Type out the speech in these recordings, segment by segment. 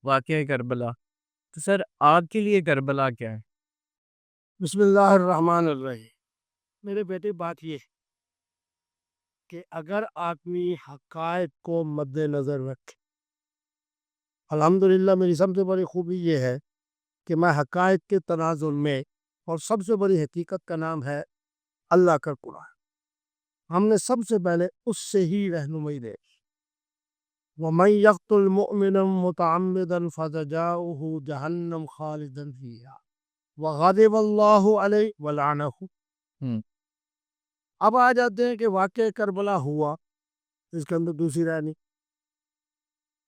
واقعہ کربلا، تو سر آپ کے لیے کربلا کیا ہے؟ بسم اللہ الرحمن الرحیم۔ میرے بیٹے بات یہ ہے کہ اگر آدمی حقائق کو مد نظر رکھے، الحمدللہ میری سب سے بڑی خوبی یہ ہے کہ میں حقائق کے تناظر میں، اور سب سے بڑی حقیقت کا نام ہے اللہ کا قرآن، ہم نے سب سے پہلے اس سے ہی رہنمائی دے۔ وَمَن يَقْتُلْ مُؤْمِنًا مُتَعَمِّدًا فَجَزَاؤُهُ جَهَنَّمُ خَالِدًا فِيهَا وَغَضِبَ اللَّهُ عَلَيْهِ وَلَعَنَهُ۔ اب آ جاتے ہیں کہ واقعہ کربلا ہوا، اس کے اندر دوسری رائے نہیں۔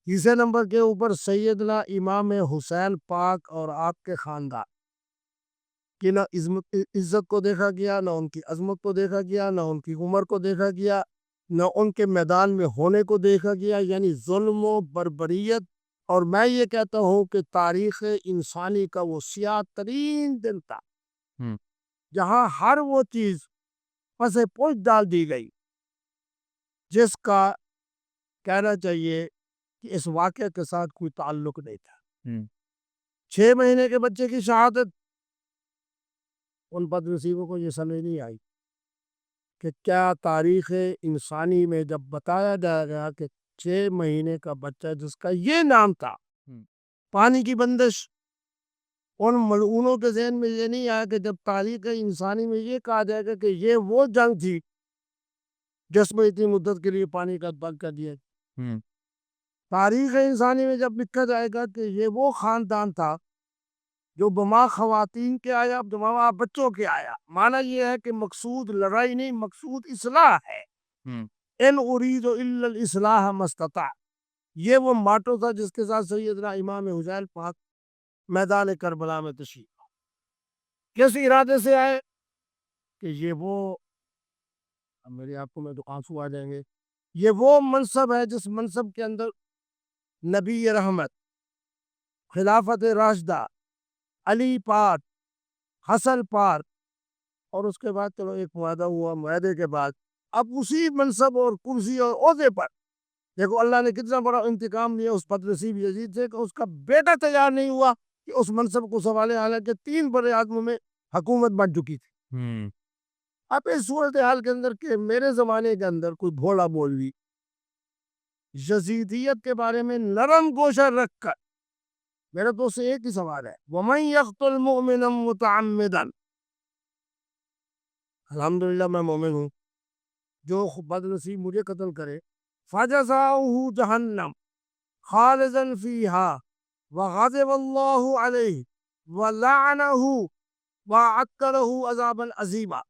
تیسرے نمبر کے اوپر سیدنا امام حسین پاک اور آپ کے خاندان کہ نہ عزت کو دیکھا گیا، نہ ان کی عظمت کو دیکھا گیا، نہ ان کی عمر کو دیکھا گیا، نہ ان کے میدان میں ہونے کو دیکھا گیا، یعنی ظلم و بربریت۔ اور میں یہ کہتا ہوں کہ تاریخ انسانی کا وہ سیاہ ترین دن تھا جہاں ہر وہ چیز پس پوچھ ڈال دی گئی جس کا کہنا چاہیے کہ اس واقعے کے ساتھ کوئی تعلق نہیں تھا۔ 6 مہینے کے بچے کی شہادت، ان بد نصیبوں کو یہ سمجھ نہیں آئی کہ کیا تاریخ انسانی میں جب بتایا جائے گا کہ 6 مہینے کا بچہ جس کا یہ نام تھا پانی کی بندش، ان ملعونوں کے ذہن میں یہ نہیں آیا کہ جب تاریخ انسانی میں یہ کہا جائے گا کہ یہ وہ جنگ تھی جس میں اتنی مدت کے لیے پانی کا بند کر دیا۔ تاریخ انسانی میں جب لکھا جائے گا کہ یہ وہ خاندان تھا جو بما خواتین کے آیا، بما بچوں کے آیا، معنی یہ ہے کہ مقصود لڑائی نہیں، مقصود اصلاح ہے۔ ان اريد الا الاصلاح ما استطعت، یہ وہ ماٹو تھا جس کے ساتھ سیدنا امام حسین پاک میدان کربلا میں تشریف کس ارادے سے آئے کہ یہ وہ، میری آپ کو میں تو آنسو آ جائیں گے، یہ وہ منصب ہے جس منصب کے اندر نبی رحمت، خلافت راشدہ، علی پاک، حسن پاک، اور اس کے بعد چلو ایک معاہدہ ہوا، معاہدے کے بعد اب اسی منصب اور کرسی اور عہدے پر دیکھو اللہ نے کتنا بڑا انتقام لیا اس بدنصیب یزید سے کہ اس کا بیٹا تیار نہیں ہوا کہ اس منصب کو سنبھالے، حالانکہ 3 بڑے آدموں میں حکومت بن چکی تھی۔ اب اس صورتحال کے اندر کہ میرے زمانے کے اندر کوئی بھولا مولوی یزیدیت کے بارے میں نرم گوشہ رکھ کر، میرا تو سے ایک ہی سوال ہے، وَمَن يَقْتُلْ مُؤْمِنًا مُتَعَمِّدًا، الحمدللہ میں مومن ہوں، جو بد نصیب مجھے قتل کرے فَجَزَاؤُهُ جَهَنَّمُ خَالِدًا فِيهَا وَغَضِبَ اللَّهُ عَلَيْهِ وَلَعَنَهُ وَأَعَدَّ لَهُ عَذَابًا عَظِيمًا۔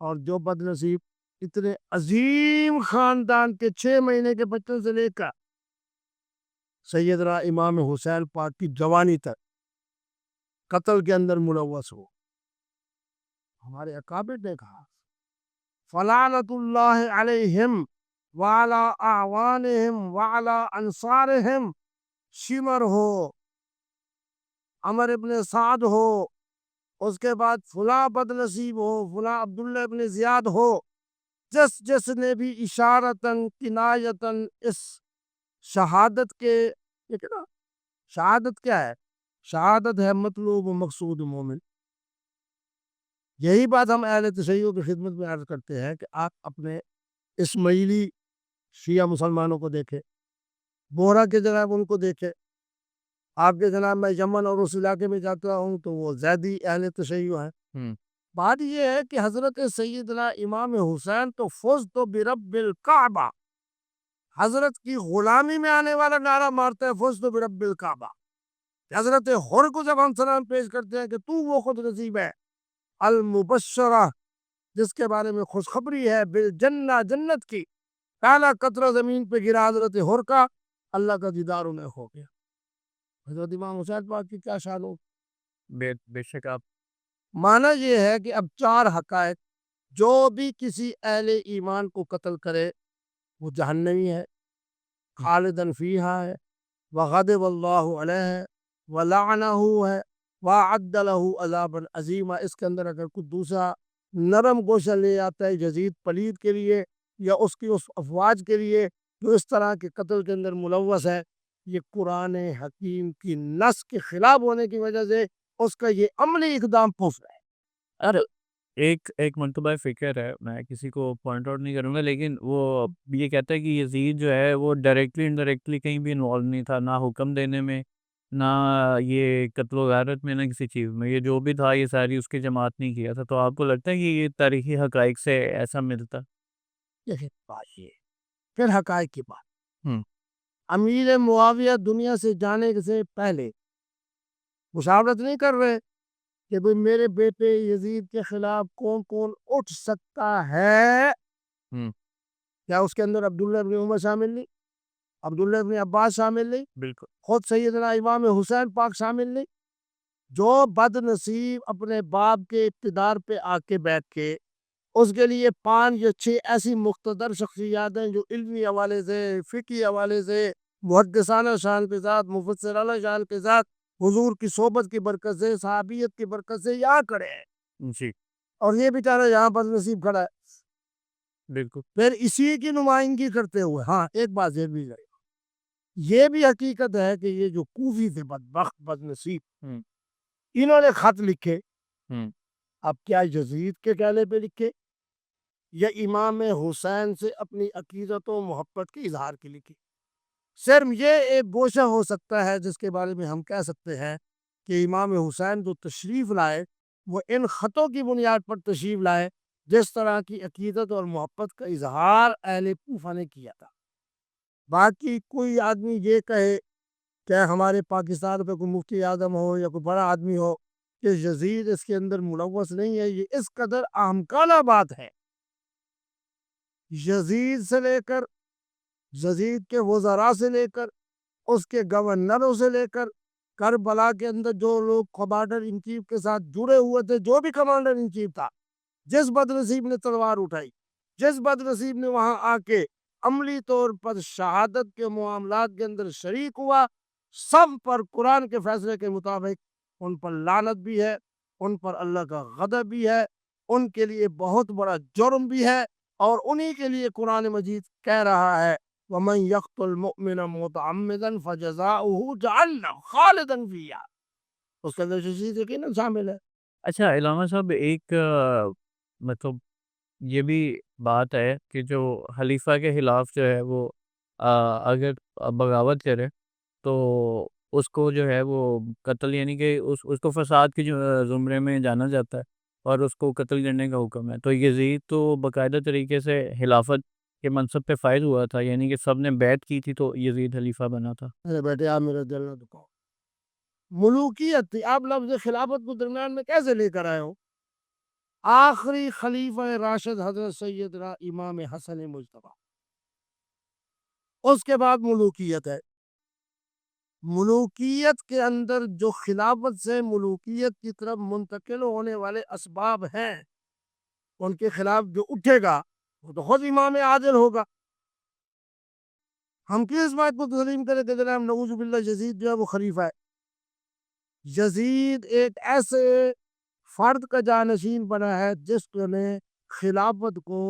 اور جو بد نصیب اتنے عظیم خاندان کے 6 مہینے کے بچوں سے لے کر سیدنا امام حسین پاک کی جوانی تک قتل کے اندر ملوث ہو، ہمارے اکابر نے کہا فلعنت اللہ علیہم وعلی اعوانہم وعلی انصارہم، شمر ہو، عمر ابن سعد ہو، اس کے بعد فلاں بد نصیب ہو، فلاں عبداللہ ابن زیاد ہو، جس نے بھی اشارتاً کنایتاً اس شہادت کے، شہادت کیا ہے؟ شہادت ہے مطلوب و مقصود مومن۔ یہی بات ہم اہل تشیع کی خدمت میں عرض کرتے ہیں کہ آپ اپنے اسماعیلی شیعہ مسلمانوں کو دیکھیں، بورا کے جناب ان کو دیکھیں، آپ کے جناب میں یمن اور اس علاقے میں جاتا ہوں تو وہ زیدی اہل تشیع ہیں۔ بات یہ ہے کہ حضرت سیدنا امام حسین تو فزت برب الکعبہ، حضرت کی غلامی میں آنے والا نعرہ مارتا ہے فزت برب الکعبہ۔ حضرت حر کو جب ہم سلام پیش کرتے ہیں کہ تو وہ خود نصیب ہے المبشرہ جس کے بارے میں خوشخبری ہے بالجنہ، جنت کی، پہلا قطرہ زمین پہ گرا حضرت حر کا، اللہ کا دیدار انہیں ہو گیا۔ حضرت امام حسین پاک کی کیا شان ہو۔ بے شک آپ معنی یہ ہے کہ اب 4 حقائق، جو بھی کسی اہل ایمان کو قتل کرے وہ جہنمی ہے، خالداً فیہا ہے، وغضب اللہ علیہ ولعنہ ہے، وَأَعَدَّ لَهُ عَذَابًا عَظِيمًا۔ اس کے اندر اگر کوئی دوسرا نرم گوشہ لے آتا ہے یزید پلید کے لیے یا اس کی اس افواج کے لیے جو اس طرح کے قتل کے اندر ملوث ہے، یہ قرآن حکیم کی نص کے خلاف ہونے کی وجہ سے اس کا یہ عملی اقدام کفر ہے۔ ارے ایک مرتبہ فکر ہے، میں کسی کو پوائنٹ آؤٹ نہیں کروں گا، لیکن وہ یہ کہتا ہے کہ یزید جو ہے وہ ڈائریکٹلی انڈائریکٹلی کہیں بھی انوالو نہیں تھا، نہ حکم دینے میں، نہ یہ قتل و غارت میں، نہ کسی چیز میں، یہ جو بھی تھا یہ ساری اس کی جماعت نہیں کیا تھا۔ تو آپ کو لگتا ہے کہ یہ تاریخی حقائق سے ایسا ملتا؟ یہ بات یہ پھر حقائق کی بات، ہوں امیر معاویہ دنیا سے جانے سے پہلے مشاورت نہیں کر رہے کہ بھئی میرے بیٹے یزید کے خلاف کون کون اٹھ سکتا ہے؟ ہوں کیا اس کے اندر عبداللہ ابن عمر شامل نہیں، عبداللہ ابن عباس شامل نہیں، بالکل خود سیدنا امام حسین پاک شامل نہیں؟ جو بد نصیب اپنے باپ کے اقتدار پہ آ کے بیٹھ کے اس کے لیے 5 یا 6 ایسی مقتدر شخصیات ہیں جو علمی حوالے سے، فقہی حوالے سے، محدثانہ شان کے ساتھ، مفسرانہ شان کے ساتھ، حضور کی صحبت کی برکت سے، صحابیت کی برکت سے یہاں کھڑے ہیں، جی اور یہ بیچارہ یہاں بد نصیب کھڑا ہے۔ بالکل پھر اسی کی نمائندگی کرتے ہوئے ہاں ایک بات یہ بھی ہے، یہ بھی حقیقت ہے کہ یہ جو کوفی تھے بدبخت بد نصیب، ہوں انہوں نے خط لکھے، ہوں اب کیا یزید کے کہنے پہ لکھے یا امام حسین سے اپنی عقیدت و محبت کے اظہار کے لکھے؟ صرف یہ ایک گوشہ ہو سکتا ہے جس کے بارے میں ہم کہہ سکتے ہیں کہ امام حسین جو تشریف لائے وہ ان خطوں کی بنیاد پر تشریف لائے جس طرح کی عقیدت اور محبت کا اظہار اہل کوفہ نے کیا تھا۔ باقی کوئی آدمی یہ کہے کہ ہمارے پاکستان پہ کوئی مفتی اعظم ہو یا کوئی بڑا آدمی ہو کہ یزید اس کے اندر ملوث نہیں ہے، یہ اس قدر احمقانہ بات ہے۔ یزید سے لے کر، یزید کے وزراء سے لے کر، اس کے گورنروں سے لے کر، کربلا کے اندر جو لوگ کمانڈر ان چیف کے ساتھ جڑے ہوئے تھے، جو بھی کمانڈر ان چیف تھا، جس بد نصیب نے تلوار اٹھائی، جس بد نصیب نے وہاں آ کے عملی طور پر شہادت کے معاملات کے اندر شریک ہوا، سب پر قرآن کے فیصلے کے مطابق ان پر لعنت بھی ہے، ان پر اللہ کا غضب بھی ہے، ان کے لیے بہت بڑا جرم بھی ہے، اور انہی کے لیے قرآن مجید کہہ رہا ہے وَمَنْ يَقْتُلْ مُؤْمِنًا مُتَعَمِّدًا فَجَزَاؤُهُ جَهَنَّمُ خَالِدًا فِيهَا، اس کے اندر شہید یقیناً شامل ہے۔ اچھا علامہ صاحب، ایک مطلب یہ بھی بات ہے کہ جو خلیفہ کے خلاف جو ہے وہ اگر بغاوت کرے تو اس کو جو ہے وہ قتل، یعنی کہ اس کو فساد کے جو زمرے میں جانا جاتا ہے اور اس کو قتل کرنے کا حکم ہے۔ تو یزید تو باقاعدہ طریقے سے خلافت کے منصب پہ فائز ہوا تھا، یعنی کہ سب نے بیعت کی تھی تو یزید خلیفہ بنا تھا۔ ارے بیٹے آپ میرا دل نہ دکھاؤ، ملوکیت تھی، آپ لفظ خلافت کو درمیان میں کیسے لے کر آئے ہو؟ آخری خلیفہ راشد حضرت سیدنا امام حسن مجتبی، اس کے بعد ملوکیت ہے۔ ملوکیت کے اندر جو خلافت سے ملوکیت کی طرف منتقل ہونے والے اسباب ہیں، ان کے خلاف جو اٹھے گا وہ تو خود امام عادل ہوگا۔ ہم کیوں اس بات کو تسلیم کریں کہ جناب نعوذ باللہ یزید جو ہے وہ خلیفہ ہے؟ یزید ایک ایسے فرد کا جانشین بنا ہے جس نے خلافت کو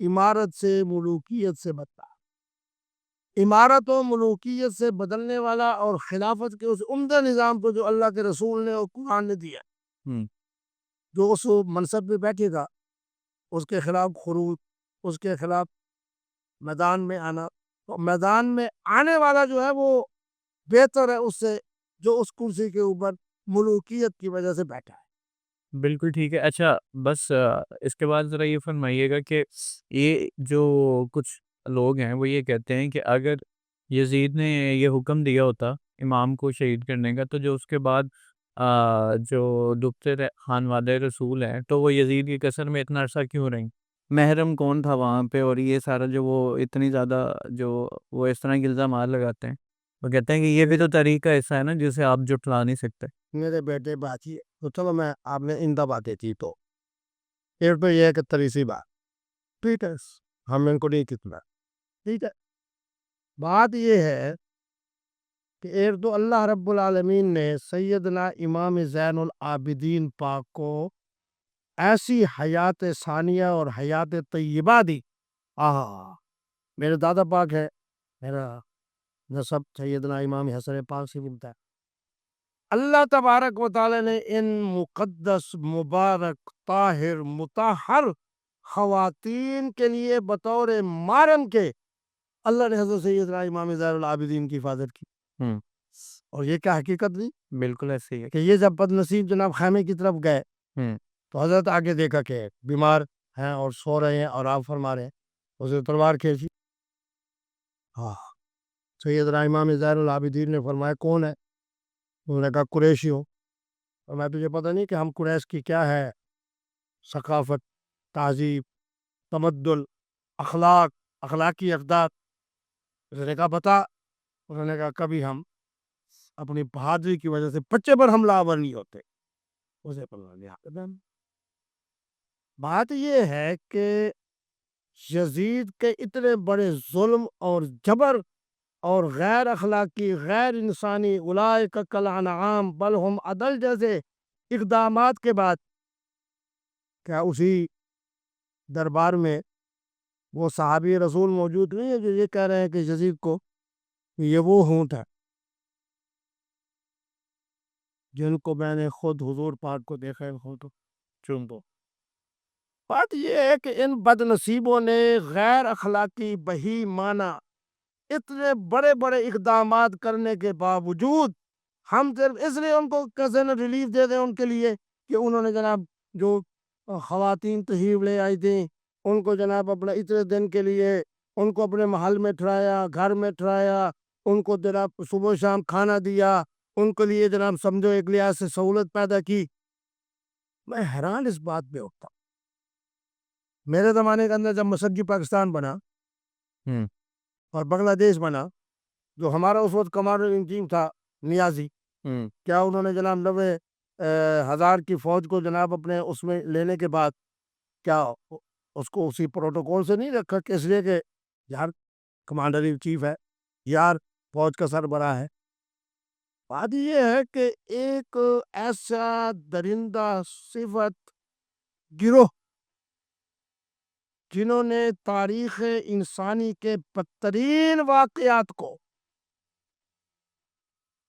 امارت سے ملوکیت سے بدلا، امارت و ملوکیت سے بدلنے والا، اور خلافت کے اس عمدہ نظام کو جو اللہ کے رسول نے اور قرآن نے دیا، ہوں جو اس منصب پہ بیٹھے گا اس کے خلاف خروج، اس کے خلاف میدان میں آنا، تو میدان میں آنے والا جو ہے وہ بہتر ہے اس سے جو اس کرسی کے اوپر ملوکیت کی وجہ سے بیٹھا ہے۔ بالکل ٹھیک ہے۔ اچھا بس اس کے بعد ذرا یہ فرمائیے گا کہ یہ جو کچھ لوگ ہیں وہ یہ کہتے ہیں کہ اگر یزید نے یہ حکم دیا ہوتا امام کو شہید کرنے کا، تو جو اس کے بعد جو ڈبتے خانوادہ رسول ہیں تو وہ یزید کی قصر میں اتنا عرصہ کیوں رہیں؟ محرم کون تھا وہاں پہ؟ اور یہ سارا جو وہ اتنی زیادہ جو وہ اس طرح کے الزامات لگاتے ہیں، وہ کہتے ہیں کہ یہ بھی تو تاریخ کا حصہ ہے نا جسے آپ جھٹلا نہیں سکتے۔ میرے بیٹے بات یہ تو چلو میں آپ نے اندہ باتیں تھی تو ایک تو یہ ہے کہ تریسی بات ٹھیک ہے، ہم ان کو نہیں کتنا ٹھیک ہے۔ بات یہ ہے کہ ایک تو اللہ رب العالمین نے سیدنا امام زین العابدین پاک کو ایسی حیات ثانیہ اور حیات طیبہ دی۔ میرے دادا پاک ہے، میرا نسب سیدنا امام حسن پاک سے ملتا ہے۔ اللہ تبارک و تعالی نے ان مقدس مبارک طاہر مطہر خواتین کے لیے بطور محرم کے اللہ نے حضرت سیدنا امام زین العابدین کی حفاظت کی۔ اور یہ کیا حقیقت نہیں بالکل ایسے ہی ہے کہ یہ جب بد نصیب جناب خیمے کی طرف گئے تو حضرت آگے دیکھا کہ بیمار ہیں اور سو رہے ہیں اور آپ فرما رہے ہیں، اسے تلوار کھینچی۔ ہاں، سیدنا امام زین العابدین نے فرمایا کون ہے؟ انہوں نے کہا قریشی ہوں۔ اور میں تجھے پتہ نہیں کہ ہم قریش کی کیا ہے ثقافت، تہذیب، تمدن، اخلاق، اخلاقی اقدار؟ اس نے کہا بتا۔ انہوں نے کہا کبھی ہم اپنی بہادری کی وجہ سے بچے پر حملہ آور نہیں ہوتے۔ اسے بات یہ ہے کہ یزید کے اتنے بڑے ظلم اور جبر اور غیر اخلاقی غیر انسانی اولئک کالانعام بل ہم اضل جیسے اقدامات کے بعد کیا اسی دربار میں وہ صحابی رسول موجود نہیں ہے جو یہ کہہ رہے ہیں کہ یزید کو یہ وہ ہونٹ ہے جن کو میں نے خود حضور پاک کو دیکھا ہے خود چن دو۔ بات یہ ہے کہ ان بد نصیبوں نے غیر اخلاقی بہیمانہ اتنے بڑے بڑے اقدامات کرنے کے باوجود ہم صرف اس لیے ان کو کیسے نہ ریلیف دے دیں ان کے لیے کہ انہوں نے جناب جو خواتین تحریف لے آئی تھیں ان کو جناب اپنے اتنے دن کے لیے ان کو اپنے محل میں ٹھہرایا، گھر میں ٹھہرایا، ان کو جناب صبح شام کھانا دیا، ان کے لیے جناب سمجھو ایک لحاظ سے سہولت پیدا کی۔ میں حیران اس بات پہ ہوتا ہوں، میرے زمانے کے اندر جب مسجد پاکستان بنا اور بنگلہ دیش بنا، جو ہمارا اس وقت کمانڈر ان چیف تھا نیازی، کیا انہوں نے جناب 90,000 کی فوج کو جناب اپنے اس میں لینے کے بعد کیا اس کو اسی پروٹوکول سے نہیں رکھا کہ اس لیے کہ یار کمانڈر ان چیف ہے، یار فوج کا سربراہ ہے؟ بات یہ ہے کہ ایک ایسا درندہ صفت گروہ جنہوں نے تاریخ انسانی کے بدترین واقعات کو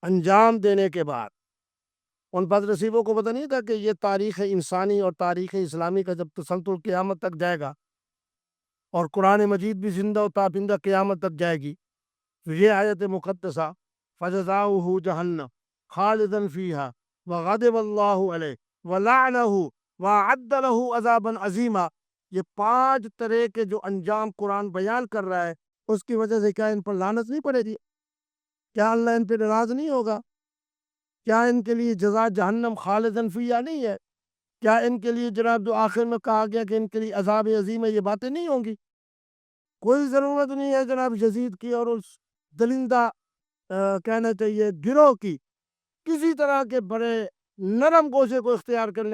انجام دینے کے بعد ان بد نصیبوں کو پتہ نہیں تھا کہ یہ تاریخ انسانی اور تاریخ اسلامی کا جب تسلسل قیامت تک جائے گا اور قرآن مجید بھی زندہ و تابندہ قیامت تک جائے گی، یہ آیت مقدسہ فجزاؤہ جہنم خالدا فیہا وغضب اللہ علیہ ولعنہ وأعد لہ عذابا عظیما، یہ 5 طرح کے جو انجام قرآن بیان کر رہا ہے اس کی وجہ سے کیا ان پر لعنت نہیں پڑے گی؟ کیا اللہ ان پہ ناراض نہیں ہوگا؟ کیا ان کے لیے جزا جہنم خالداً فیہا نہیں ہے؟ کیا ان کے لیے جناب جو آخر میں کہا گیا کہ ان کے لیے عذاب عظیم ہے، یہ باتیں نہیں ہوں گی؟ کوئی ضرورت نہیں ہے جناب یزید کی اور اس دلندہ کہنا چاہیے گروہ کی کسی طرح کے بڑے نرم گوشے کو اختیار کرنے